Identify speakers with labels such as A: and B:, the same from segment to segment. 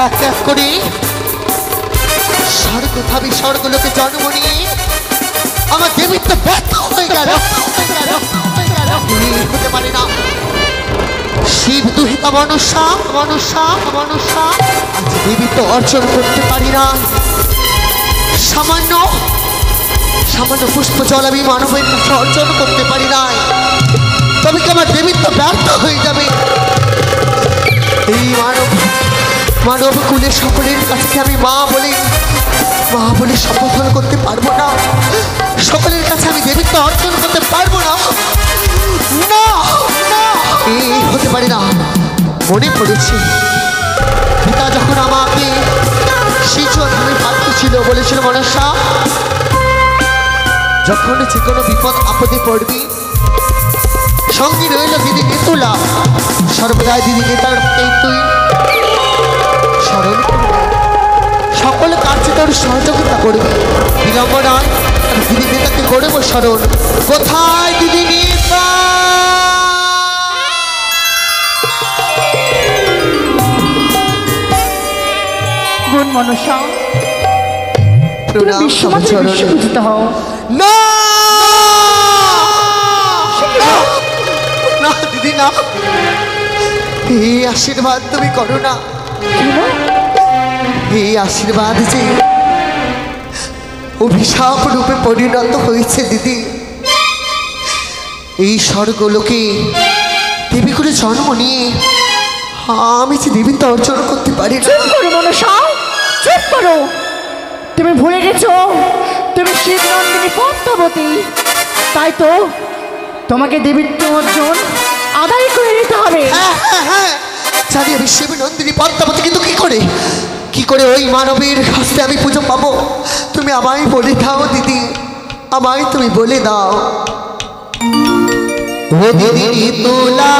A: এক এক করে স্বর্গভাবী স্বর্গলোকে জন্ম নিয়ে আমার দেবীর তো ব্যর্থ হয়ে গেল। হতে পারে না। শিব দুহিতা মনসা মনসা মনসা আজ দেবী তো অর্জন করতে পারি না। সামান্য সামান্য পুষ্প জল আমি মানবের কাছে অর্জন করতে পারি না। তবে কি আমার দেবীর তো ব্যর্থ হয়ে যাবে। এই মানব কুলের সকলের কাছে আমি মা বলে সম্বোধন করতে পারবো না। সকলের কাছে আমি দেবীত্ব অর্জন করতে পারবো না। না এই হতে পারে না। মনে পড়েছে পিতা যখন আমাকে শিশুধামে পাঠিয়েছিল, বলেছিল মনসা যখন যে কোনো বিপদ আপদে পড়বি সঙ্গে রইল দিদি নেতুলা, সর্বদাই দিদি নেতার তুই স্মরণ করবি, সকল কার্যে তোর সহযোগিতা করবি। বিলম্ব নয়, দিদি নেতাকে করবো স্মরণ। কোথায় দিদি নেতা?
B: গুণ মনসা বিশ্বপূজিত হও।
A: না না দিদি না, এই আশীর্বাদ তুমি করো না। এই আশীর্বাদ যে অভিশাপ রূপে পরিণত হয়েছে দিদি। এই স্বর্গলোকে দেবী করে জন্ম নিয়ে আমি যে দেবী তো অর্জন করতে পারি না।
B: চুপ করো মনসা, চুপ করো। তুমি ভুলে গেছো তুমি শিবনন্দিনী পদ্মাবতী, তাই তো তোমাকে দেবীত্ব অর্জন আদায় করে নিতে হবে।
A: হ্যাঁ জানি আমি শিবনন্দিনী পদ্মাবতী, কিন্তু কি করে ওই মানবের হস্তে আমি পুজো পাবো? তুমি আমায় বলে দাও দিদি, আমায় তুমি বলে দাও। ও দিদি তোলা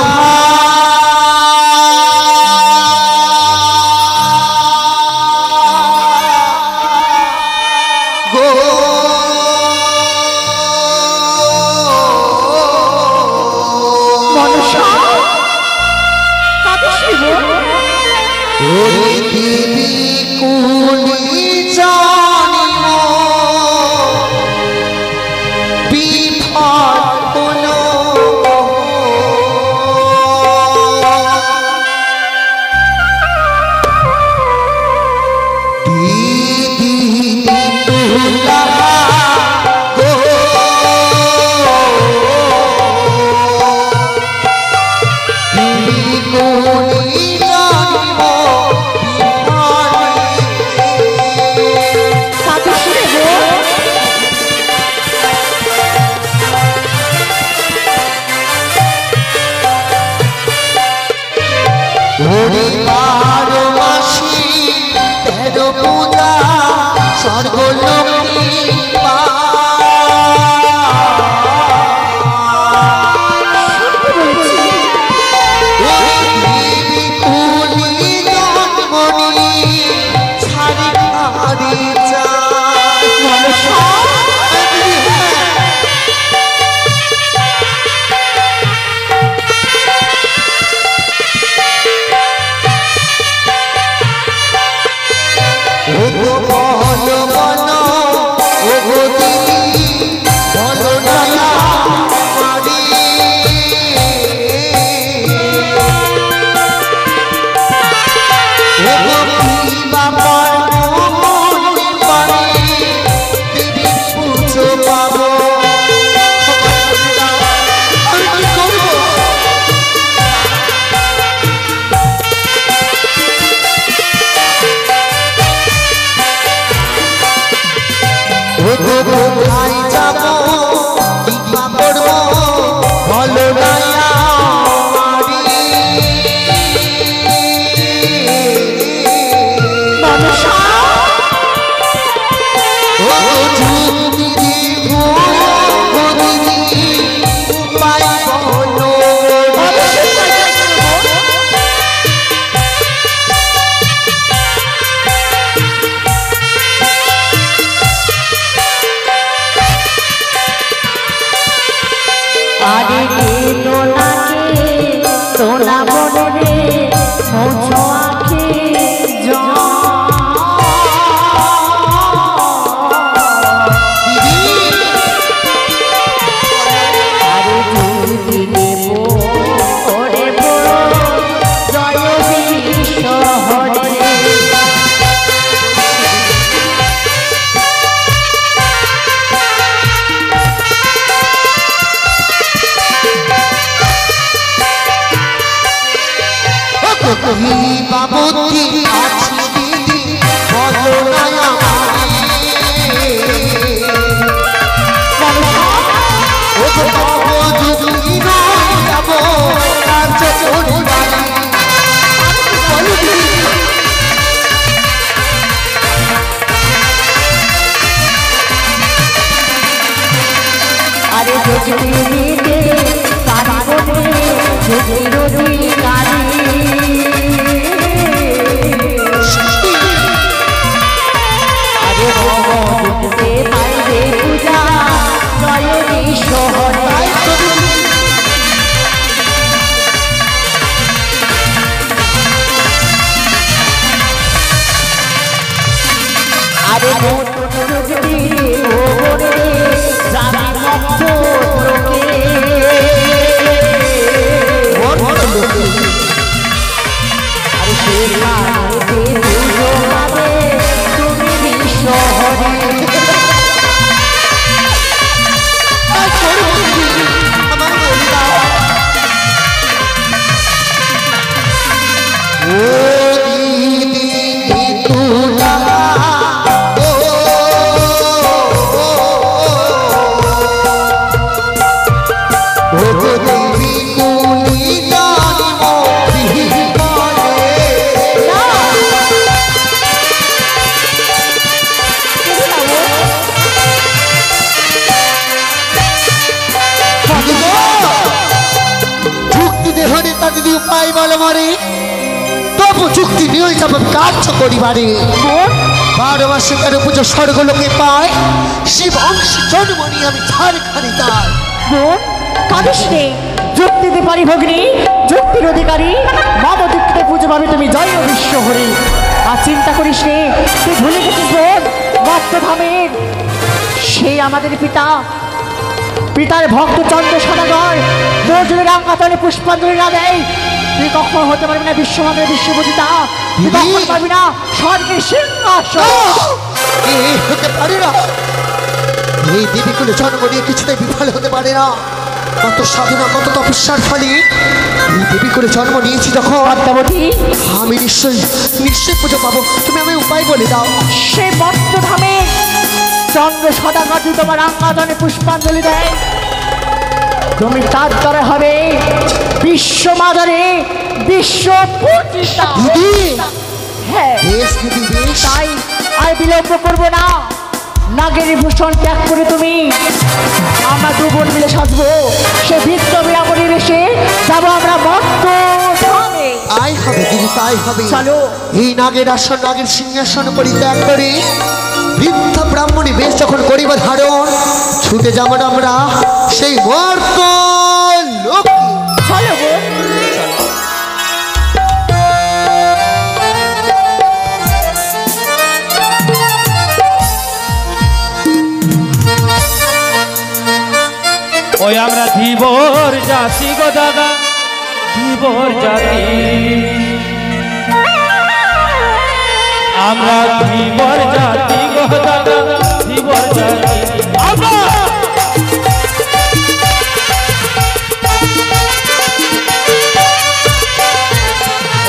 B: তোলা বনে রে মোছো আখি দিতে পারিব যুক্তির অধিকারী। আরে দিতে পাইবে পূজা নয়নী শহরে। আরে যুক্তি ওরে যারা মত লোকে আরে সে পাবে তুমি বিশ্বহরে।
A: উপায় বলে মরে তবু চুক্তি নিয়ে যাবে কার্য করিবারে। 12 মাসে 13 পুজো স্বর্গলোকে পায় শিব অংশ জন্ম নিয়ে আমি ঝাড়খানি তার।
B: কাঁদিস নে, যুক্তি দিতে পারি ভগ্নী, যুক্তির অধিকারী মম যুক্তিতে পুজো পাবে তুমি জয় বিশ্ব হরি। আর চিন্তা করিস নে, তুই ভুলে গেছিস বোন ভক্তধামের সেই আমাদের পিতা, পিতার ভক্ত চন্দ্র সদাগর যদি রাঙ্গাতলে পুষ্পাঞ্জলি না দেয় তুই কখনো হতে পারবি না বিশ্বমানের বিশ্বপূজিতা, তুই কখনো পারবি না স্বর্গের সিংহাসন।
A: হতে পারে না, এই দেবীকুলে জন্ম নিয়ে কিছুতেই বিফল হতে পারে না। কত সাধনা কত তপস্যার ফলে এই দেবীকুলে জন্ম নিয়েছি যখন আমি নিশ্চয়ই নিশ্চয়ই পুজো পাবো। তুমি আমি উপায় বলে দাও।
B: সে বক্তধামে চন্দ্র সদাগর যদি তোমার রাঙ্গাতলে পুষ্পাঞ্জলি দেয় তুমি তার দ্বারা হবে বিশ্ব মাদারে বিশ্ব পূজিতা। হ্যাঁ তাই আর বিলম্ব করবো না, নাগের ভূষণ ত্যাগ করে তুমি আমরা দু বোন মিলে সাজবো, সে বৃত্ত বিরামণী বেশে যাবো আমরা মত্ত ধামে।
A: তাই হবে দিদি তাই হবে।
B: চলো
A: এই নাগের আসন নাগের সিংহাসন পরিত্যাগ করে বৃদ্ধ ব্রাহ্মণী বেশ যখন করিব ধারণ ছুটে যাবো আমরা সেই মর্ত লোক।
B: চলো গো
C: ওই আমরা ধীবর জাতি গো দাদা, ধীবর জাতি, আমরা ধীবর জাতি গো দাদা, ধীবর জাতি।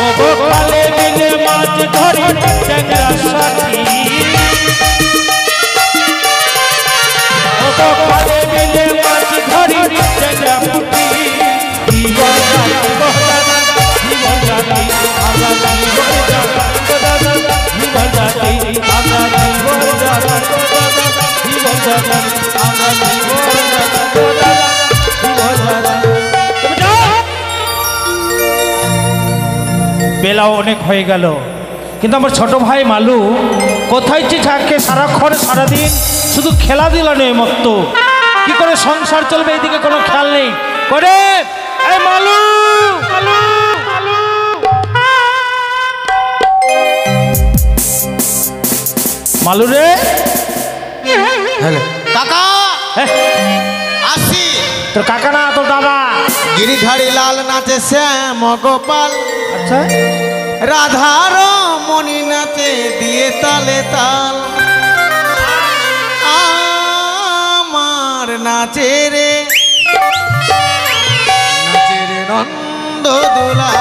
C: ও গোপালে মিলে মাছ ধরি চ্যাংড়া সাথী, ও গোপালে মিলে মাছ ধরি চ্যাংড়া পুঁটি। ধীবর জাতি গো দাদা, ধীবর জাতি, আমরা ধীবর জাতি গো দাদা, ধীবর জাতি, আমরা ধীবর জাতি গো দাদা, ধীবর জাতি, আমরা ধীবর জাতি গো দাদা, ধীবর জাতি। বেলা অনেক হয়ে গেল, কিন্তু আমার ছোট ভাই মালু কোথায় যে থাকে সারাক্ষণ সারাদিন শুধু খেলাধুলা নেই মত্ত, কি করে সংসার চলবে এদিকে কোনো খেয়াল নেই করে। এই মালু মালু মালু রে,
A: হ্যালো কাকা আসি।
C: তোর কাকা না তোর দাদা।
D: গিরিধারী লাল নাচে শ্যাম গোপাল,
C: আচ্ছা
D: রাধার মণি নাচে দিয়ে তালে তাল। আমার নাচে রে নন্দ দোলা,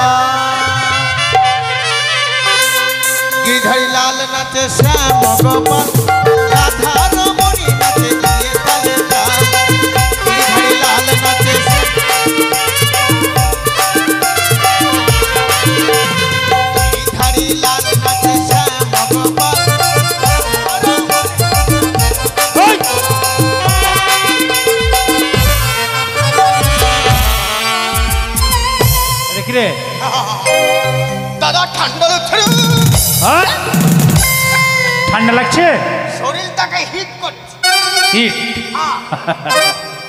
D: গিরিধারী লাল নাচে শ্যাম গোপাল, রাধার মণি নাচে দিয়ে তালে তাল। গিরিধারী লাল নাচে লাল নাচে শ্যাম গোপাল,
C: ঠান্ডা লাগছে?
D: শরীরটাকে হিট করছে।
C: হিট?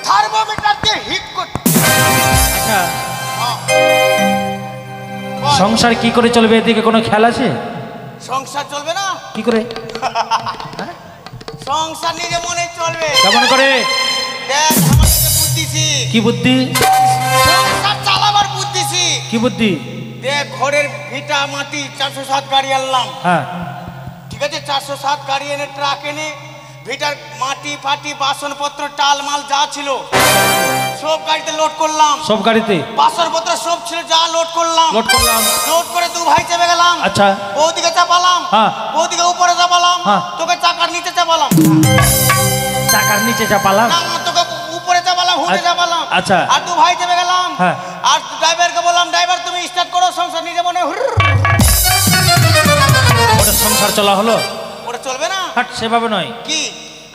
D: থার্মোমিটার দিয়ে হিট করছে।
C: আচ্ছা, সংসার কি করে চলবে এদিকে কোনো খেয়াল আছে?
D: সংসার চলবে না?
C: কি করে?
D: সংসার নিজে মনে চলবে।
C: কেমন করে?
D: দেখ আমার কাছে বুদ্ধিছি।
C: কি বুদ্ধি?
D: সংসার চালাবার বুদ্ধিছি।
C: কি বুদ্ধি?
D: দেখ ঘরের ভিটা মাটি 407 গাড়ি আনলাম।
C: হ্যাঁ,
D: ঠিক আছে, 407 গাড়ি এনে ট্রাক এনে ভিটার মাটি ফাটি বাসনপত্র টাল মাল যা ছিল সব গাড়িতে লোড করলাম।
C: সব গাড়িতে
D: বাসনপত্র সব ছিল যা লোড করলাম।
C: লোড করলাম।
D: লোড করে দু ভাই চেপে গেলাম।
C: আচ্ছা,
D: বৌদিকে চাপালাম।
C: হ্যাঁ।
D: বৌদিকে উপরে চাপালাম।
C: হ্যাঁ।
D: তোকে চাকার নিচে চাপালাম।
C: চাকার নিচে চাপালাম?
D: না না, তোকে উপরে চাপালাম, হুডে চাপালাম।
C: আচ্ছা।
D: আর দু ভাই চেপে গেলাম।
C: হ্যাঁ।
D: আর ড্রাইভারকে বললাম, ড্রাইভার তুমি স্টার্ট করো, সংসার নিজে মনে
C: ওটা সংসার চলা হলো?
D: ওটা চলবে না।
C: হাট, সেভাবে নয়।
D: কি?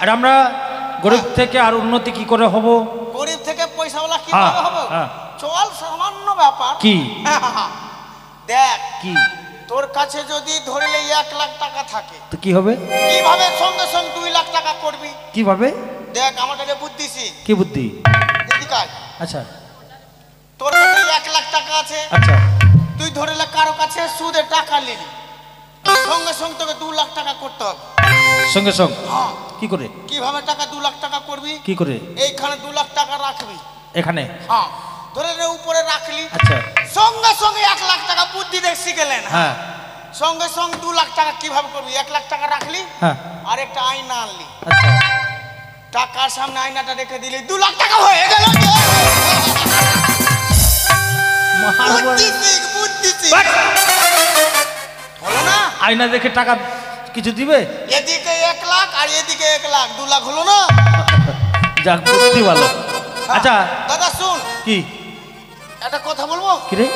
C: আর আমরা গরিব থেকে আর উন্নতি কি করে হব?
D: গরিব থেকে পয়সাওয়ালা কিভাবে
C: হ্যাঁ,
D: হবে?
C: হ্যাঁ।
D: চল, সামান্য ব্যাপার।
C: কি?
D: দেখ
C: কি?
D: তোর কাছে যদি ধরলে 1 লাখ টাকা থাকে,
C: তো কি হবে?
D: কিভাবে সঙ্গে সঙ্গে 2 লাখ টাকা করবি?
C: কিভাবে?
D: দেখ আমার কাছে বুদ্ধিছি।
C: কি বুদ্ধি?
D: এদিকে আয়।
C: আচ্ছা,
D: তোর কাছে 1 লাখ টাকা আছে।
C: আচ্ছা,
D: তুই ধরলে কারো কাছে সুদে টাকা নিলি, সঙ্গে সঙ্গে তোকে 2 লাখ টাকা করতে হবে।
C: সঙ্গে সঙ্গে?
D: হ্যাঁ।
C: কি করে?
D: কিভাবে টাকা 2 লাখ টাকা করবি?
C: কি করে?
D: এইখানে 2 লাখ টাকা রাখবি।
C: এখানে?
D: হ্যাঁ, ধরে নে উপরে রাখলি।
C: আচ্ছা,
D: সঙ্গে সঙ্গে 1 লাখ টাকা বুদ্ধি দেখ শিখেলেন।
C: হ্যাঁ,
D: সঙ্গে সঙ্গে 2 লাখ টাকা কিভাবে করবি? 1 লাখ টাকা রাখলি,
C: হ্যাঁ,
D: আর একটা আয়না আনলি,
C: আচ্ছা,
D: টাকার সামনে আয়নাটা রেখে দিলি, 2 লাখ টাকা হয়ে গেল। বুদ্ধি শিখ, বুদ্ধি শিখ। হলো না?
C: আয়না দেখে টাকা কিছু দিবে?
D: এদিকে 1 লাখ আর এদিকে 1 লাখ, 2 লাখ হলো না?
C: যাক, বুদ্ধি ভালো। আচ্ছা,
D: দাদা শুন,
C: কি?
D: একটা কথা বলবো।
C: কি রে?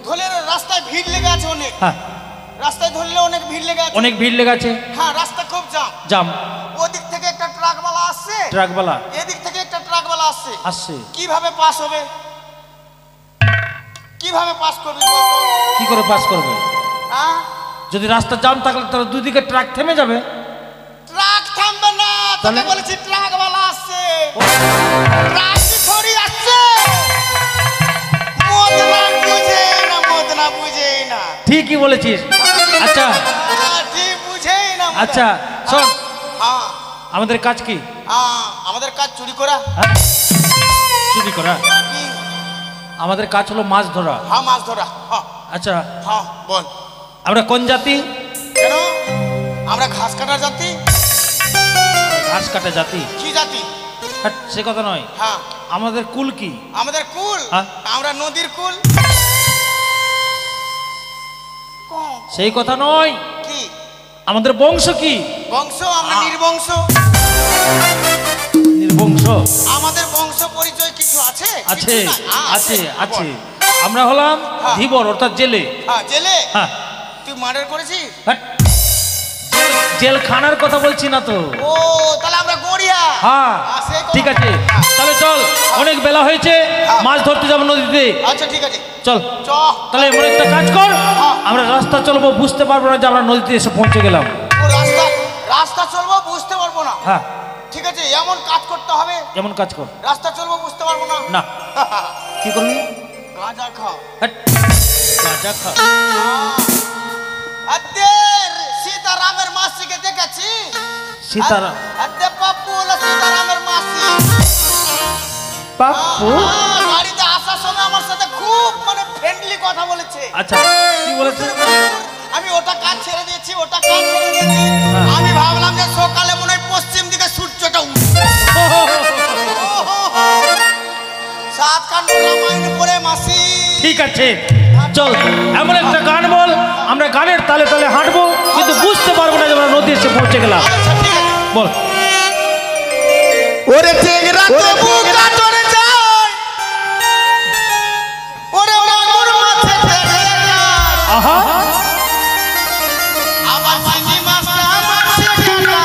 D: ধরলে রাস্তায় ভিড় লেগে আছে অনেক।
C: হ্যাঁ,
D: রাস্তায় ধরলে অনেক ভিড় লেগে আছে।
C: অনেক ভিড় লেগেছে।
D: হ্যাঁ, রাস্তা খুব জাম।
C: জাম?
D: ওদিক থেকে একটা ট্রাকওয়ালা আসছে,
C: ট্রাকওয়ালা
D: এদিক থেকে একটা ট্রাকওয়ালা আসছে।
C: আসছে?
D: কিভাবে পাস হবে? কিভাবে পাস করবি বলতো?
C: কি করে পাস করবে?
D: হ্যাঁ,
C: যদি রাস্তা জাম থাকলে তাহলে দুদিকে ট্রাক থেমে যাবে।
D: ট্রাক থামবে না। তোকে
C: তাহলে?
D: বলেছি ট্রাকওয়ালা আসছে। ট্রাক কি থরি আসছে? মদনা বুঝে না, মদনা বুঝে না।
C: ঠিকই বলেছিস। আচ্ছা,
D: ঠিক বুঝেই না।
C: আচ্ছা, শোন,
D: হ্যাঁ
C: আমাদের কাজ কি?
D: হ্যাঁ, আমাদের কাজ চুরি করা।
C: হ্যাঁ? চুরি করা?
D: কি?
C: আমাদের কাজ হলো মাছ ধরা।
D: হ্যাঁ, মাছ ধরা। হ্যাঁ
C: আচ্ছা,
D: হ্যাঁ, বল।
C: আমরা কোন জাতি?
D: কেন? আমরা ঘাস কাটার জাতি।
C: ঘাস কাটা জাতি?
D: কি জাতি?
C: হাট, সে কথা নয়।
D: হ্যাঁ,
C: আমাদের কুল কি?
D: আমাদের কুল।
C: হ্যাঁ?
D: আমরা নদীর কুল।
C: সেই কথা নয়।
D: কি?
C: আমাদের বংশ কি?
D: বংশ? আমরা নির্বংশ।
C: নির্বংশ?
D: আমাদের বংশ পরিচয় কিছু আছে?
C: আছে,
D: কিছু না?
C: আছে, আছে। আমরা হলাম
D: হ্যাঁ।
C: ধীবর, অর্থাৎ জেলে।
D: হ্যাঁ, জেলে।
C: হ্যাঁ।
D: তুই মার্ডার করেছিস?
C: হাট, জেলখানার কথা বলছি না তো।
D: ও, তাহলে আমরা গড়িয়া।
C: হ্যাঁ,
D: সেই কথা।
C: ঠিক আছে।
D: হ্যাঁ।
C: তাহলে চল, অনেক বেলা হয়েছে, মাছ ধরতে যাবো নদীতে।
D: আচ্ছা, ঠিক আছে,
C: চল।
D: চ।
C: তাহলে এমন একটা কাজ কর, আমরা রাস্তা চলবো, বুঝতে পারবো না যে আমরা নদীতে এসে পৌঁছে গেলাম।
D: ও, রাস্তা রাস্তা চলবো, বুঝতে পারবো না।
C: হ্যাঁ,
D: ঠিক আছে, এমন কাজ করতে হবে।
C: এমন কাজ কর।
D: রাস্তা চলবো, বুঝতে পারবো না।
C: না, কি করবি?
D: গাঁজা খাও।
C: হাট, গাঁজা খা।
D: সীতারামের মাসিকে দেখেছি।
C: সীতারাম?
D: পাপ্পু হলো সীতারামের মাসি।
C: পাপ্পু?
D: গাড়িতে আসার সময় আমার সাথে খুব ফ্রেন্ডলি কথা বলেছে।
C: আচ্ছা, কি বলেছে?
D: আমি ওটা কাজ ছেড়ে দিয়েছি, ওটা কাজ ছেড়ে দিয়েছি। আমি ভাবলাম যে সকালে মনে হয় পশ্চিম দিকে সূর্যটা উঠবে। সাত কাণ্ড রামায়ণ পড়ে মাসি।
C: ঠিক আছে, চল, এমন একটা গান বল, আমরা গানের তালে তালে হাঁটবো, কিন্তু বুঝতে পারবো না যে আমরা নদী এসে পৌঁছে গেলাম।
D: আচ্ছা, ঠিক আছে,
C: বল।
D: ওরে টেংরা তবু কাটরে যায়, ওরে মাগুর মাছে টেকে যায়,
C: আহা,
D: আমার চিনি মাছটা মাছে কাটা,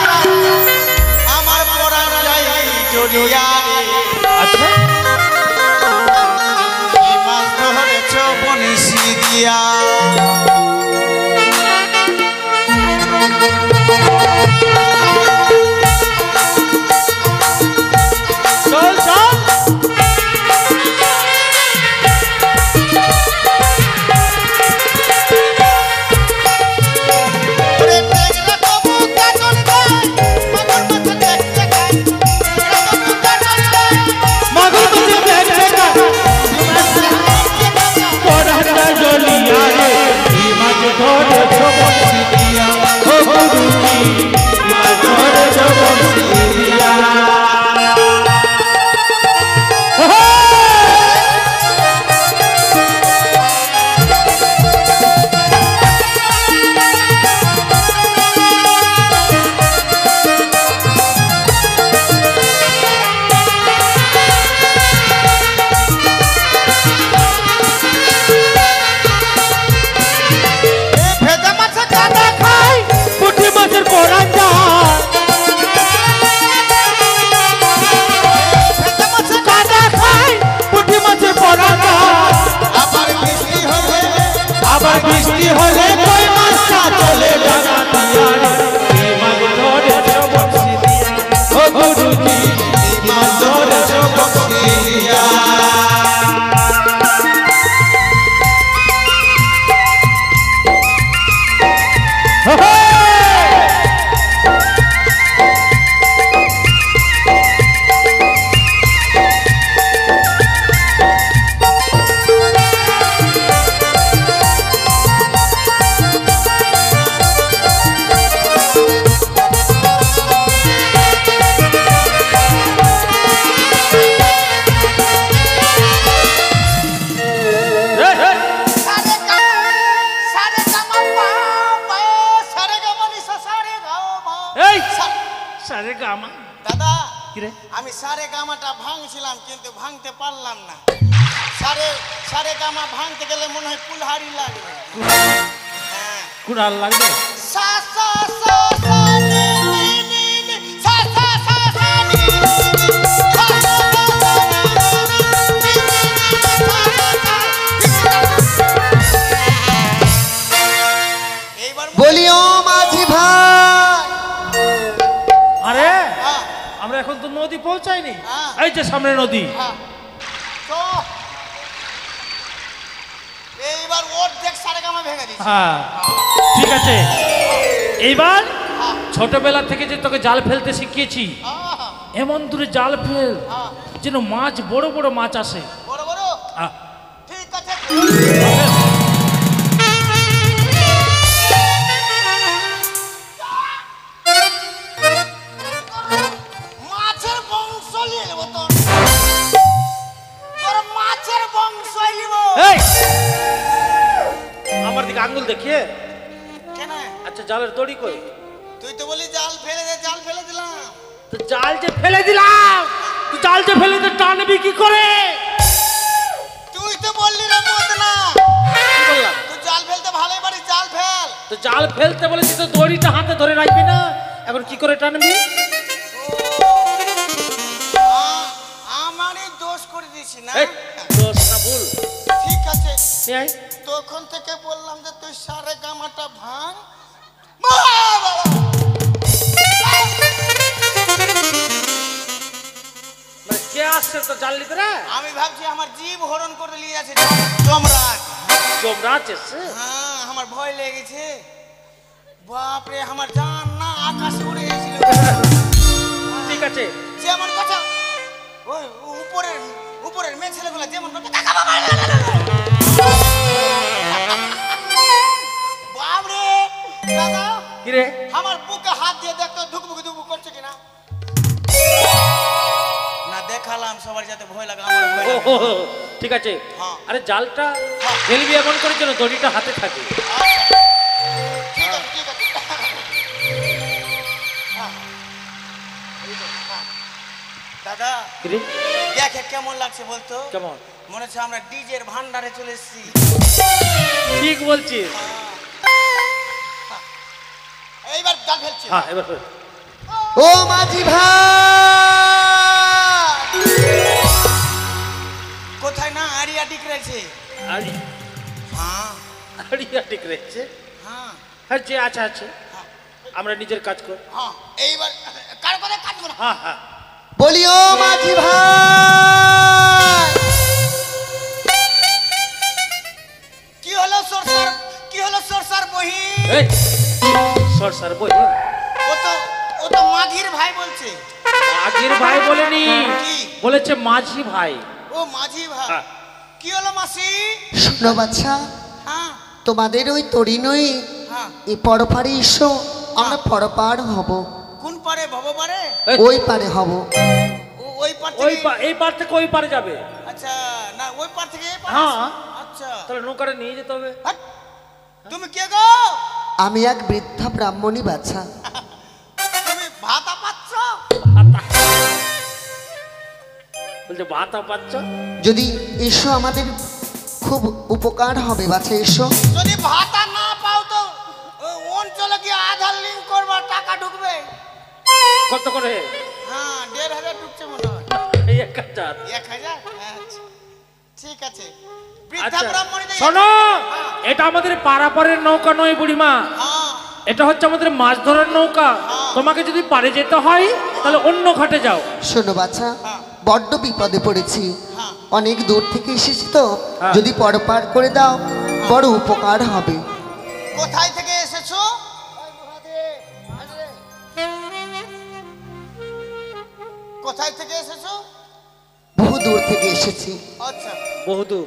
D: আমার পরাণ যায় জড়িয়া রে।
C: আচ্ছা,
D: কি মাছ ধরেছ বনিশি দিয়া,
C: সারে গামা
D: দাদা
C: কি রে
D: আমি সারে গামাটা ভাঙছিলাম কিন্তু ভাঙতে পারলাম না। সারে সারে গামা ভাঙতে গেলে মনে হয় কুলহারি লাগবে। হ্যাঁ
C: কুড়াল লাগবে
D: সা সা সা সা নি নি নি নি সা সা সা সা নি নি নি সা সা সা সা নি নি নি সা সা সা। এইবার
A: বলিও মাঝি ভাই,
C: আরে
D: হ্যাঁ
C: আমরা এখন তো নদী পৌঁছাইনি
D: হ্যাঁ।
C: এই যে সামনে নদী
D: হ্যাঁ তো এইবার ওর দেখ সারে গামা ভেঙে দিচ্ছে।
C: হ্যাঁ ঠিক আছে এইবার
D: হ্যাঁ
C: ছোটবেলা থেকে যে তোকে জাল ফেলতে শিখিয়েছি
D: হ্যাঁ
C: এমন দূরে জাল ফেল
D: হ্যাঁ
C: যেন মাছ বড় বড় মাছ আসে
D: বড় বড়
C: হ্যাঁ।
D: ঠিক আছে। মাছের বংশ নিয়ে নেবো তোর, তোর মাছের বংশ নিব।
C: এই আমার দিকে আঙ্গুল দেখিয়ে
D: কেন
C: আচ্ছা জালের দড়ি কই
D: তুই তো বলি জাল ফেলে দে, জাল ফেলে দিলাম।
C: তো জাল যে ফেলে দিলাম তুই জাল যে ফেলে তো টানবি কি করে
D: তুই তো বললি রে মত না,
C: কি বললাম
D: তুই জাল ফেলতে ভালোই পারিস, জাল ফেল।
C: তো জাল ফেলতে বলেছি তো দড়িটা হাতে ধরে রাখবি না এখন কি করে টানবি
D: আমারই দোষ করে দিয়েছি না।
C: এই দোষ না ভুল
D: ঠিক আছে
C: নিয়ে আয়।
D: তখন থেকে বললাম যে তুই সারে গামাটা ভাঙ। বাবা!
C: মানে কে আসছে তো জাল নিতে রে
D: আমি ভাবছি আমার জীব হরণ করে নিয়ে আছে যমরাজ।
C: যমরাজ এসছে
D: হ্যাঁ আমার ভয় লেগেছে, বাপরে আমার জান না আকাশে উড়ে গেছিল।
C: ঠিক আছে
D: যেমন কথা ওই উপরের উপরের মেয়ে ছেলেগুলো যেমন কথা বাপরে দাদা
C: কি রে
D: আমার বুকে হাত দিয়ে দেখতো ধুকবুক ধুকবুক করছে কিনা। না দেখালাম সবার যাতে ভয় লাগে, আমার ভয়
C: ও
D: লাগে।
C: হো হো, ঠিক আছে
D: হ্যাঁ।
C: আরে জালটা
D: হ্যাঁ।
C: ফেলবি এমন করে যেন দড়িটা হাতে থাকে
D: আচ্ছা, ঠিক আছে ঠিক আছে। হ্যাঁ। হ্যাঁ। দাদা
C: কি রে
D: দেখে কেমন লাগছে বলতো?
C: কেমন
D: মনে হচ্ছে আমরা ডিজের ভান্ডারে চলে এসেছি।
C: ঠিক বলছিস
D: এইবার জাল ফেলছি।
C: হ্যাঁ এবার ফেল।
A: ও মাঝি ভাই,
D: কোথায় না আরিয়া ডিক রয়েছে।
C: আরে
D: হ্যাঁ
C: আড়িয়া ঠিক রয়েছে
D: হ্যাঁ
C: হ্যাঁ যে আছে আছে
D: হ্যাঁ
C: আমরা নিজের কাজ কর
D: হ্যাঁ এইবার কার কথা কাজ করো।
C: হ্যাঁ হ্যাঁ
A: বলিও মাঝি ভাই,
D: কি হলো সরসার, কি হলো সরসার বহি?
C: এই সরসার বই
D: ও তো মাঝির ভাই বলছে।
C: মাঝির ভাই বলেনি
D: কি?
C: বলেছে মাঝি ভাই
D: ও মাঝি ভাই।
C: হ্যাঁ।
D: কি হলো মাসি?
A: শোনো বাচ্চা,
D: হ্যাঁ
A: তোমাদের ওই তরি নই
D: হ্যাঁ
A: এই পরপারে এসো, আমরা পরপার হব,
D: কোন পারে ভব পারে?
C: এই,
A: ওই পারে হব।
D: ওই পার
C: ওই
D: থেকে
C: এই পার থেকে ওই পারে যাবে
D: আচ্ছা না ওই পার থেকে এই পার
C: হ্যাঁ।
D: আছে? আচ্ছা
C: তাহলে নৌকাটা নিয়ে যেতে হবে
D: হাট। তুমি কে গো?
A: আমি এক বৃদ্ধা ব্রাহ্মণী বাচ্চা।
D: তুমি ভাতা পাচ্ছ?
C: বলছে ভাতা পাচ্ছ
A: যদি এসো আমাদের খুব উপকার হবে বাচ্চা, এসো।
D: যদি ভাতা না পাও তো ওই অঞ্চলে কি আধার লিঙ্ক করবার টাকা ঢুকবে?
C: কত করে
D: হ্যাঁ ১,৫০০ ঢুকছে মনে হয়।
C: এই ১,০০০
D: ১,০০০? আচ্ছা ঠিক আছে। বৃদ্ধা
C: আচ্ছা
D: ব্রাহ্মণীদের
C: শোনো
D: হ্যাঁ।
C: এটা আমাদের পারাপারের নৌকা নয় বুড়িমা
D: হ্যাঁ
C: এটা হচ্ছে আমাদের মাছ ধরার নৌকা তোমাকে যদি পারে যেতে হয় তাহলে অন্য ঘাটে যাও
A: শোনো বাচ্চা,
D: হ্যাঁ।
A: বড্ড বিপদে পড়েছি,
D: হ্যাঁ।
A: অনেক দূর থেকে এসেছি তো,
C: হ্যাঁ।
A: যদি পরপার করে দাও বড় উপকার হবে।
D: কোথায় থেকে এসেছো? কোথায় থেকে এসেছো?
A: বহু দূর থেকে এসেছি।
D: আচ্ছা
C: বহুদূর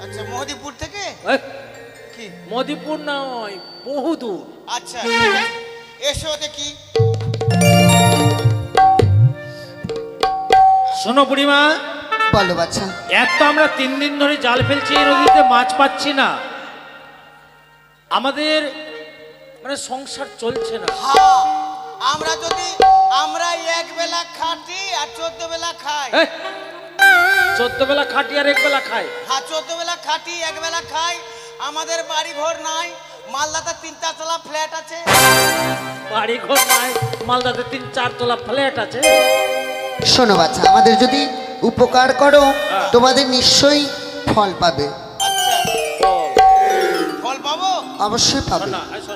D: আচ্ছা মোহদিপুর থেকে।
C: এই,
D: কি
C: মদিপুর নয় বহুদূর
D: আচ্ছা ঠিক আছে। এসো দেখি।
C: শোনো বুড়িমা
A: বলো বাচ্চা।
C: এক তো আমরা 3 দিন ধরে জাল ফেলছি এই নদীতে মাছ পাচ্ছি না আমাদের মানে সংসার চলছে না
D: হ্যাঁ আমরা এক বেলা খাটি আর 14 বেলা খাই।
C: 14 বেলা খাটি আর 1 বেলা খাই।
D: হ্যাঁ 14 বেলা খাটি 1 বেলা খাই। আমাদের বাড়ি ঘর নাই, মালদাতে 3-4 তলা ফ্ল্যাট আছে।
C: বাড়ি ঘর নাই, মালদাতে 3-4 তলা ফ্ল্যাট আছে।
A: শোনো বাচ্চা, আমাদের যদি উপকার করো তোমাদের নিশ্চয়ই ফল পাবে।
D: আচ্ছা ফল পাবো?
A: অবশ্যই পাবে।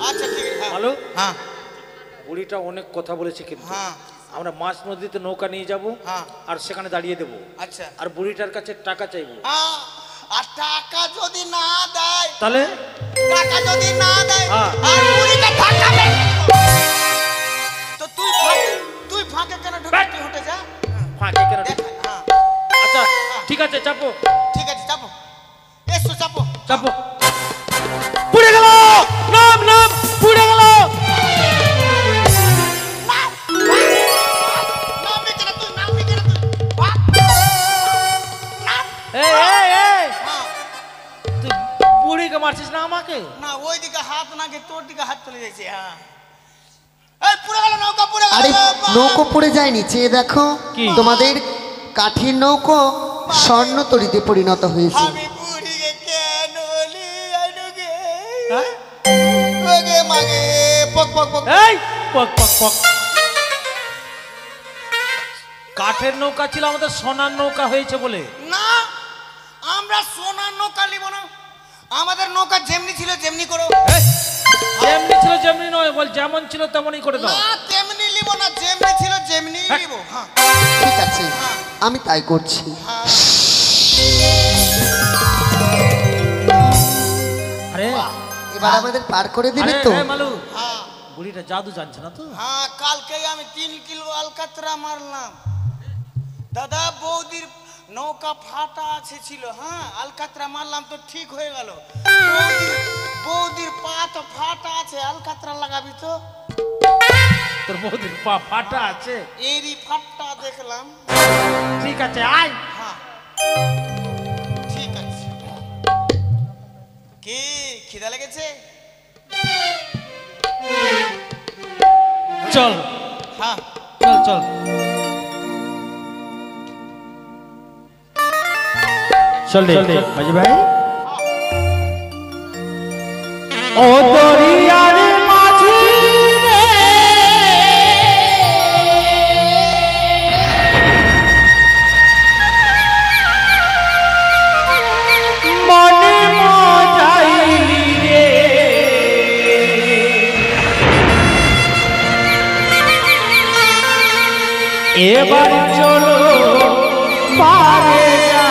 D: আচ্ছা ঠিক আছে।
C: ভালো।
D: হ্যাঁ
C: বুড়িটা অনেক কথা বলেছে কিন্তু।
D: হ্যাঁ
C: আমরা মাছ নদীতে নৌকা নিয়ে যাব
D: হ্যাঁ
C: আর সেখানে দাঁড়িয়ে দেবো।
D: আচ্ছা
C: আর বুড়িটার কাছে টাকা চাইবো।
D: হ্যাঁ আর টাকা যদি না দেয়,
C: তাহলে
D: টাকা যদি না দেয়
C: হ্যাঁ।
D: আর বুড়িটা ঠাকাবে তো তুই ফাঁকে কেন ঢুকতে হটে যা।
C: ফাঁকে কেন
D: দেখ, হ্যাঁ
C: আচ্ছা ঠিক আছে চাপো।
D: ঠিক আছে চাপো, এসো চাপো।
C: চাপো। পুড়ে গেল, নাম নাম পুড়ে গেল। এই এই এই তুই বুড়িকে মারছিস না আমাকে?
D: না ওই দিকে হাত নাকি তোর দিকে হাত চলে যাচ্ছে। হ্যাঁ এই পুরো গেল নৌকা, পুরো
A: আরে
D: গেল।
A: নৌকো পড়ে যায়নি, চেয়ে দেখো
C: কি?
A: তোমাদের কাঠির নৌকো স্বর্ণ তরীতে পরিণত হয়েছে।
D: আমি বুড়িকে কেন লিয়ানুগে
C: হ্যাঁ?
D: ওগে মাগে পক পক পক।
C: এই পক পক পক। কাঠের নৌকা ছিল, আমাদের সোনার নৌকা হয়েছে বলে।
D: না আমরা সোনার নৌকা নিব না, আমাদের নৌকা যেমনি ছিল যেমনি করো।
C: এই, যেমনি ছিল যেমনি নয়, বল যেমন ছিল তেমনই করে দাও।
D: না তেমনি নিব না, যেমনি ছিল যেমনি নিব। হ্যাঁ
A: ঠিক আছে, আমি তাই করছি।
D: হ্যাঁ
C: আরে
A: এবার আমাদের পার করে দিবি
C: আরে
A: তো?
C: এ মালু,
D: হ্যাঁ
C: বুড়িটা জাদু জানছে না তো?
D: হ্যাঁ কালকেই আমি 3 কিলো আলকাতরা মারলাম। দাদা বৌদির নৌকা ফাটা আছে ছিল, হ্যাঁ আলকাতরা মারলাম তো ঠিক হয়ে গেল। বৌদির পা তো ফাটা আছে, আলকাতরা লাগাবি তো?
C: তোর বৌদির পা ফাটা আছে?
D: এরই ফাটটা দেখলাম।
C: ঠিক আছে আয়।
D: হ্যাঁ ঠিক আছে। কি খিদা লেগেছে?
C: চল
D: হ্যাঁ
C: চল চল। চল দে বাজি ভাই। ও দরিয়ার মাঝি রে, মনে মজাইলি রে, এবার চলো পারে যা।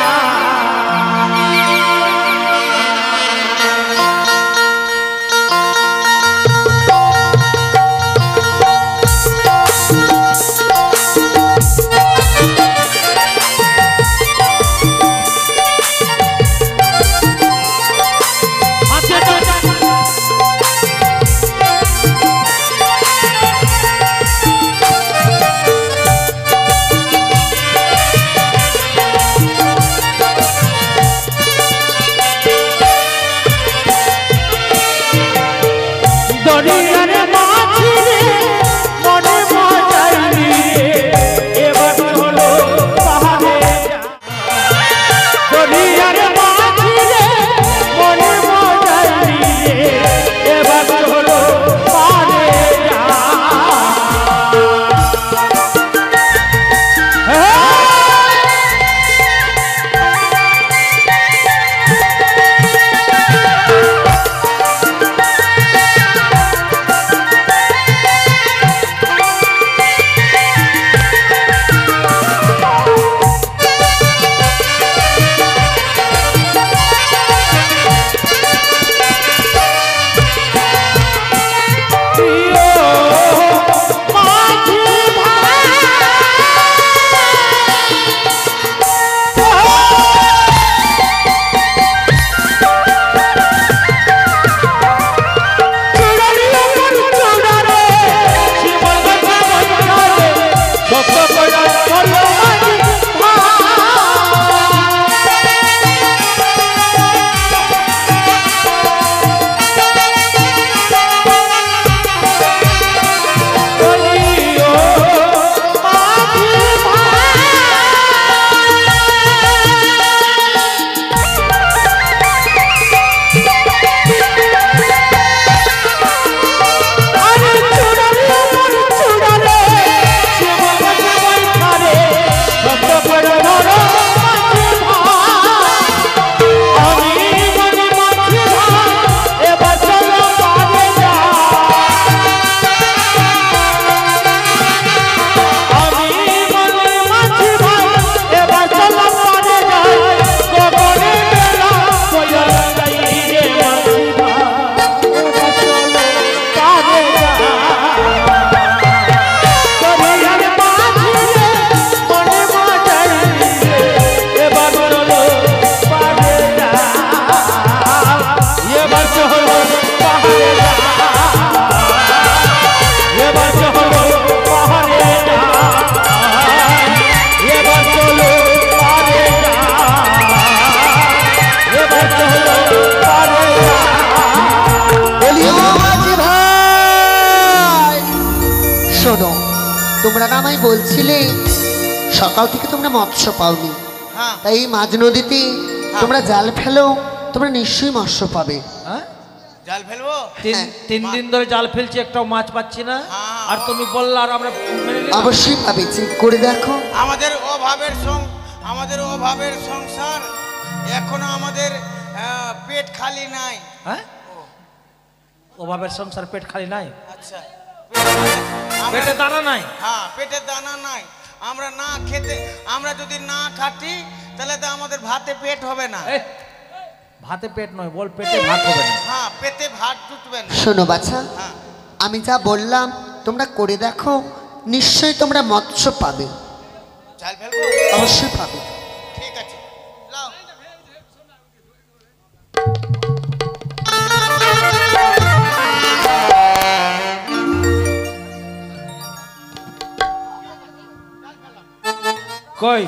A: শোনো, তোমরা না আমায় বলছিলে সকাল থেকে তোমরা মৎস্য পাওনি,
D: হ্যাঁ
A: তাই এই মাঝ নদীতে তোমরা জাল ফেলো, তোমরা নিশ্চয়ই মৎস্য পাবে।
C: হ্যাঁ
D: জাল ফেলবো।
C: তিন দিন ধরে জাল ফেলছি, একটাও মাছ পাচ্ছি না।
D: হ্যাঁ।
C: আর তুমি বললা আর আমরা মেনে নিলাম।
A: অবশ্যই পাবে, চেক করে দেখো।
D: আমাদের অভাবের সংসার, এখনো আমাদের পেট খালি নাই।
C: হ্যাঁ অভাবের সংসার, পেট খালি নাই,
D: আচ্ছা
C: পেটে দানা নাই।
D: হ্যাঁ পেটে দানা নাই। আমরা যদি না খাটি তাহলে তো আমাদের ভাতে পেট হবে না।
C: এই, ভাতে পেট নয়, বল পেটে ভাত হবে না।
D: হ্যাঁ পেটে ভাত জুটবে না।
A: শোনো বাছা,
D: হ্যাঁ
A: আমি যা বললাম তোমরা করে দেখো, নিশ্চয়ই তোমরা মৎস্য পাবে,
D: জাল ফেলবো।
A: অবশ্যই পাবে।
D: ঠিক আছে লাও।
C: কই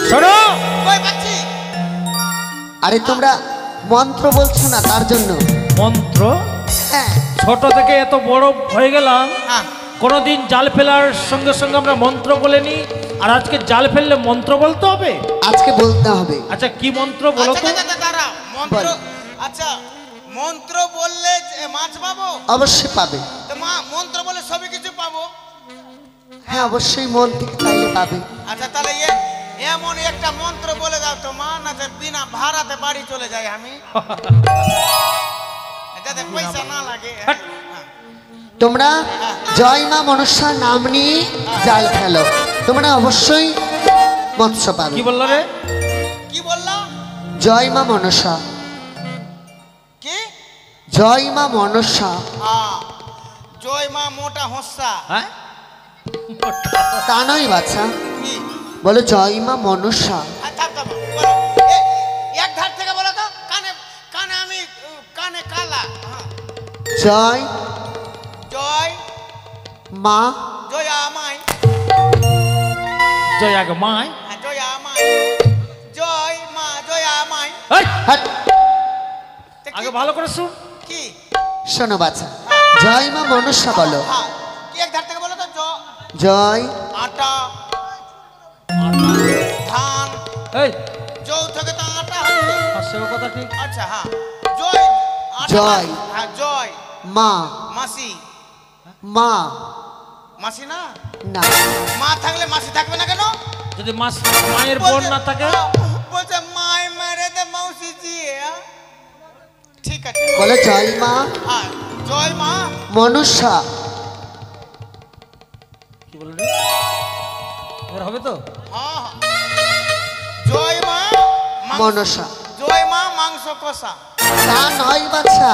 C: শোনো,
D: কই পাচ্ছি?
A: আরে তোমরা মন্ত্র বলছো না তার জন্য।
C: মন্ত্র?
A: হ্যাঁ,
C: ছোট থেকে এত বড় হয়ে গেলাম,
D: হ্যাঁ
C: কোনোদিন জাল ফেলার সঙ্গে সঙ্গে আমরা মন্ত্র বলিনি, আর আজকে জাল ফেললে মন্ত্র বলতে হবে?
A: আজকে বলতে হবে।
C: আচ্ছা কি মন্ত্র বলো তো?
D: আচ্ছা দাঁড়াও, মন্ত্র।
A: বল।
D: আচ্ছা মন্ত্র বললে যে মাছ পাবো?
A: অবশ্যই পাবে।
D: তো মন্ত্র বলে সবই কিছু পাবো?
A: হ্যাঁ অবশ্যই, মন থেকে চাইলে পাবে।
D: আচ্ছা তাহলে এমন একটা মন্ত্র বলে দাও তো মা, না যে বিনা ভাড়াতে বাড়ি চলে যাই আমি, যাতে পয়সা না লাগে। হ্যাঁ।
A: তোমরা জয় মা মনসার নাম নিয়ে জাল ফেলো, তোমরা অবশ্যই মৎস্য পাবে।
C: কি বললো রে?
D: কি বললা?
A: জয় মা মনসা,
D: কি?
A: জয় মা মনসা।
D: জয় মা মোটা হস্যা।
C: হ্যাঁ
A: তা নয় বাচ্চা,
D: কি?
A: বলো জয় মা মনসা।
D: থাক থাক, বলো। এক ধার থেকে বলো তো, কানে কানে আমি কানে কালা। হ্যাঁ।
A: জয়
D: জয়
A: মা,
D: জয় আমায়।
C: জয় আগে মায়।
D: হ্যাঁ, জয় আমায়। জয় মা জয় আমায়।
C: এই,
A: হাট।
D: তা কি-
C: আগে ভালো করে শুন।
D: কি?
A: শোনো বাচ্চা, জয় মা মনসা বলো।
D: হ্যাঁ, কি এক ধার থেকে বলো তো।
A: জয়
D: আটা ধান,
C: এই
D: জৌ থেকে তো আটা হচ্ছে।
C: সেও কথা ঠিক।
D: আচ্ছা হ্যাঁ, জয় আটা।
A: জয়।
D: হ্যাঁ জয়
A: মা,
D: মাসি।
A: মা
D: মাসি না?
A: না,
D: মা থাকলে মাসি থাকবে না কেন?
C: যদি মায়ের বোন না থাকে?
D: বলছে মায় মেরে দে মৌসি জি। ঠিক আছে
A: বলো জয় মা
D: হ্যাঁ, জয় মা
A: মনসা।
C: কি বললো রে? এবার হবে তো?
D: হ্যাঁ হ্যাঁ। জয় মা
A: মনসা।
D: জয় মা মাংস কষা।
A: তা নয় বাচ্চা।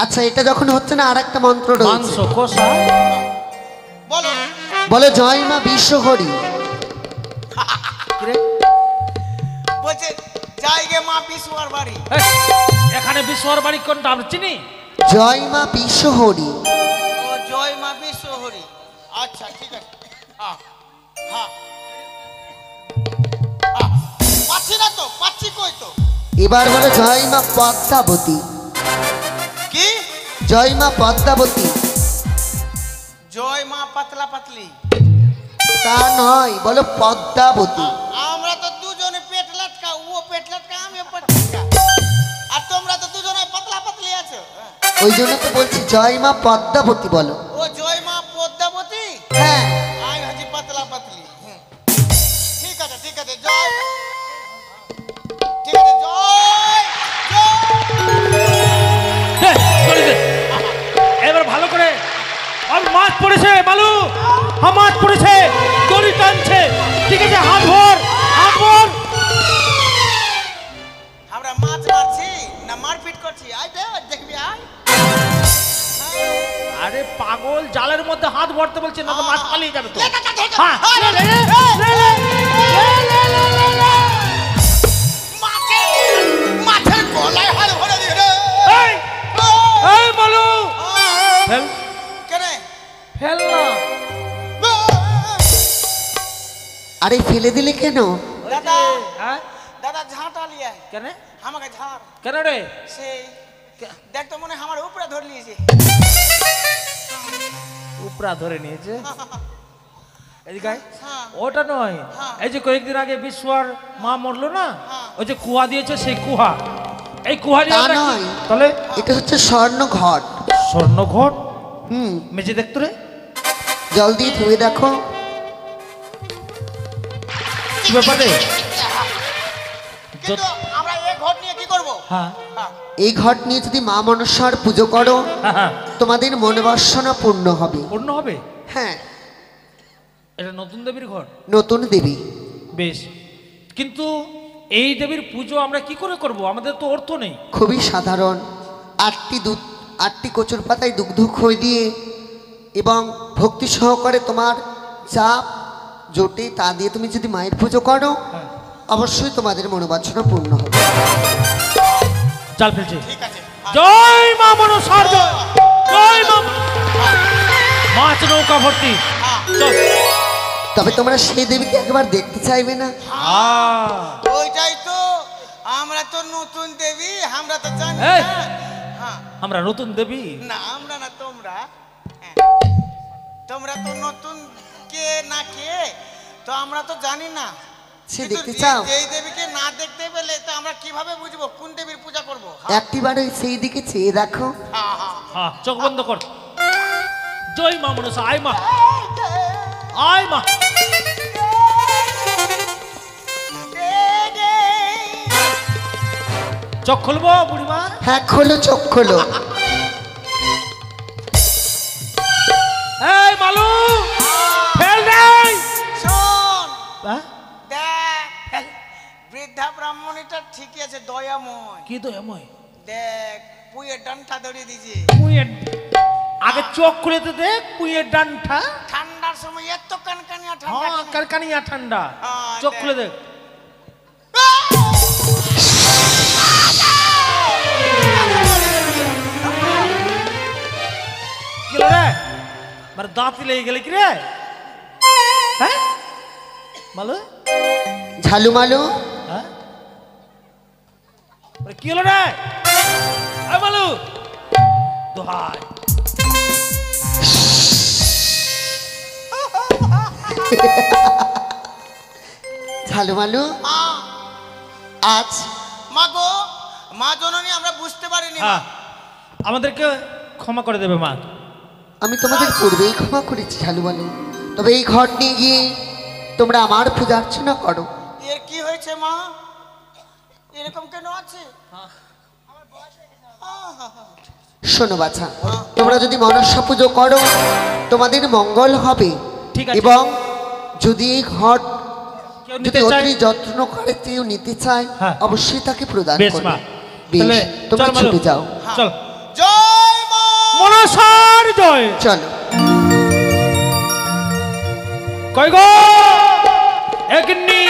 A: আচ্ছা এটা যখন হচ্ছে না, আর একটা মন্ত্র
C: মাংস
A: রয়েছে,
C: কষা।
D: বলো।
A: বলো জয় মা বিশ্বহরি।
C: কি রে?
D: বলছে যাই গে মা বিশুয়ার বাড়ি।
C: এই, এখানে বিশ্বর বাড়ি কোনটা আমরা চিনি?
A: জয় মা বিশ্বহরি।
D: ও জয় মা বিশ্বহরি। আচ্ছা ঠিক আছে। হ্যাঁ হ্যাঁ হ্যাঁ। পাচ্ছি না তো, পাচ্ছি কই তো।
A: এবার বলো জয় মা পদ্মাবতী।
D: কি?
A: জয় মা পদ্মাবতী।
D: জয় মা পাতলা পাতলি।
A: তা নয়, বলো পদ্মাবতী।
D: আমরা তো দুজনে পেট লটকা, ও পেট লটকা আমিও পেট লটকা, আর তোমরা তো দুজনে পাতলা পাতলি আছো।
A: ওই জন্য তো বলছি জয় মা পদ্মাবতী বলো।
D: ও জয় মা পদ্মাবতী।
A: হ্যাঁ
D: আমি হচ্ছি পাতলা পাতলি। ঠিক আছে ঠিক আছে, জয়। ঠিক আছে জয় জয়।
C: করে দে। এবার ভালো করে। আর মাছ পড়েছে বালু, মাছ পড়েছে, দড়ি টানছে। ঠিক আছে, হাত ভর, হাত ভর।
D: আমরা মাছ মারছি না মারপিট করছি? আয় দেখবি আয়।
C: আরে পাগল, জালের মধ্যে হাত ভরতে বলছে না তো মাছ পালিয়ে যাবে তো।
D: লে, কাকা, ধর, ধর।
C: হ্যাঁ,
D: আয়,
C: লে, লে, লে, লে, লে, লে, লে, লে।
D: মাছের গলায় হাল ভরে দিয়ে রে।
C: এই, এই বালু, ফেল,
D: কেনে?
C: ফেল না।
A: আরে ফেলে দিলে কেন?
D: দাদা
C: হ্যাঁ
D: দাদা ঝাঁটা লিয়ে আয়।
C: কেন?
D: আমাকে ধর
C: কেন রে?
D: সেই দেখ তো মনে হয় আমার উপরে ধরে নিয়েছে।
C: উপরা ধরে নিয়েছে। এদিকে আয়।
D: হ্যাঁ।
C: ওটা নয়,
D: হ্যাঁ।
C: এই যে কয়েকদিন আগে বিশ্বর মা মরলো না,
D: হ্যাঁ।
C: ওই যে কুয়া দিয়েছে সেই কুয়া, এই কুয়া দিয়ে
A: তা
C: আমরা কি-
A: নয়।
C: তাহলে
A: এটা হচ্ছে স্বর্ণ ঘট।
C: স্বর্ণ ঘট
A: হুম,
C: মেজে দেখতো রে।
A: জল দিয়ে ধুয়ে দেখো।
C: কি ব্যাপার রে?
D: কিন্তু আমরা এই ঘট নিয়ে কি করব?
C: হ্যাঁ
D: হ্যাঁ।
A: এই ঘট নিয়ে যদি মা মনসার পুজো করো,
C: হ্যাঁ হ্যাঁ,
A: তোমাদের মনোবাসনা পূর্ণ হবে।
C: পূর্ণ হবে।
A: হ্যাঁ,
C: এটা নতুন দেবীর ঘর,
A: নতুন দেবী।
C: বেশ। কিন্তু এই দেবীর পুজো আমরা কি করে করব? আমাদের তো অর্থ নেই।
A: খুবই সাধারণ। 8টি কচুর পাতায় দুগ্ধ খই দিয়ে এবং ভক্তি সহকারে তোমার যা জোটে তা দিয়ে তুমি যদি মায়ের পুজো করো,
C: হ্যাঁ,
A: অবশ্যই তোমাদের মনোবাসনা পূর্ণ হবে।
C: জাল ফেলছে।
D: ঠিক আছে।
C: জয় মা মনসার জয়, জয় মা। মাছ নৌকা ভর্তি। চল।
A: তবে তোমরা সেই দেবীকে একবার দেখতে চাইবে না?
D: ওইটাই তো, আমরা তো নতুন দেবী, আমরা তো জানি
C: এই।
D: না। হ্যাঁ।
C: আমরা নতুন দেবী।
D: না আমরা না, তোমরা। হ্যাঁ। তোমরা তো নতুন, কে না কে তো আমরা তো জানি না।
A: সে
D: কিন্তু
A: দেখতে চাও?
D: যেই দেবীকে না দেখতে পেলে তো আমরা কিভাবে বুঝবো কোন দেবীর পূজা করবো?
A: একটিবার ওই সেই দিকে চেয়ে দেখো।
D: হ্যাঁ, হ্যাঁ।
C: হ্যাঁ, চোখ বন্ধ কর। জয় মা মনসা, আয় মা, আয় মা। চোখ খুলবো বুড়িমা?
A: হ্যাঁ, খোলো, চোখ খোলো।
C: এই মালু, ফেল দে।
D: শোন,
C: হ্যাঁ?
D: দেখ বৃদ্ধা ব্রাহ্মণীটা ঠিকই আছে, দয়াময়।
C: কি দয়াময়?
D: দেখ পুয়ের ডান্টা ধরিয়ে দিয়েছে।
C: পুঁয়ের আগে চোখ খুলে তো দেখ, পুঁয়ের ডান্ঠা।
D: ঠান্ডার সময় এত কানকানিয়া ঠান্ডা
C: হ্যাঁ,
D: কেন?
C: কারকানিয়া ঠান্ডা।
D: হ্যাঁ,
C: চোখ
D: দেখ।
C: খুলে দেখ। কি হলো রে? মানে দাঁতি লেগে গেলে কি রে? হ্যাঁ মালু?
A: ঝালু মালু,
C: হ্যাঁ, মানে কি হলো রে? এই মালু, দোহাই।
A: ঝালু মালু,
D: মা,
A: আজ
D: মা গো, মা জননী আমরা বুঝতে পারিনি। মা।
C: হ্যাঁ, আমাদেরকে ক্ষমা করে দেবে মা।
A: আমি তোমাদের পূর্বেই ক্ষমা করেছি ঝালু মালু। তবে এই ঘট নিয়ে গিয়ে তোমরা আমার পূজা অর্চনা করো।
D: এর কি হয়েছে মা? এরকম কেন আছে?
A: শোনো বাছা, তোমরা যদি মনসা পুজো করো তোমাদের মঙ্গল হবে।
C: ঠিক আছে।
A: এবং যদি এই ঘট
C: কেউ
A: যদি
C: নিতে চায়?
A: অতি যত্ন করে কেউ নিতে চায়,
C: হ্যাঁ।
A: অবশ্যই তাকে প্রদান
C: বেশ
A: করবে।
C: মা।
A: বেশ,
C: তাহলে
A: তোমরা
C: চল মালু।
A: ছুটে যাও।
C: চল।
D: জয় মা।
C: মনসার জয়।
A: চলো।
C: কই গো? এগনি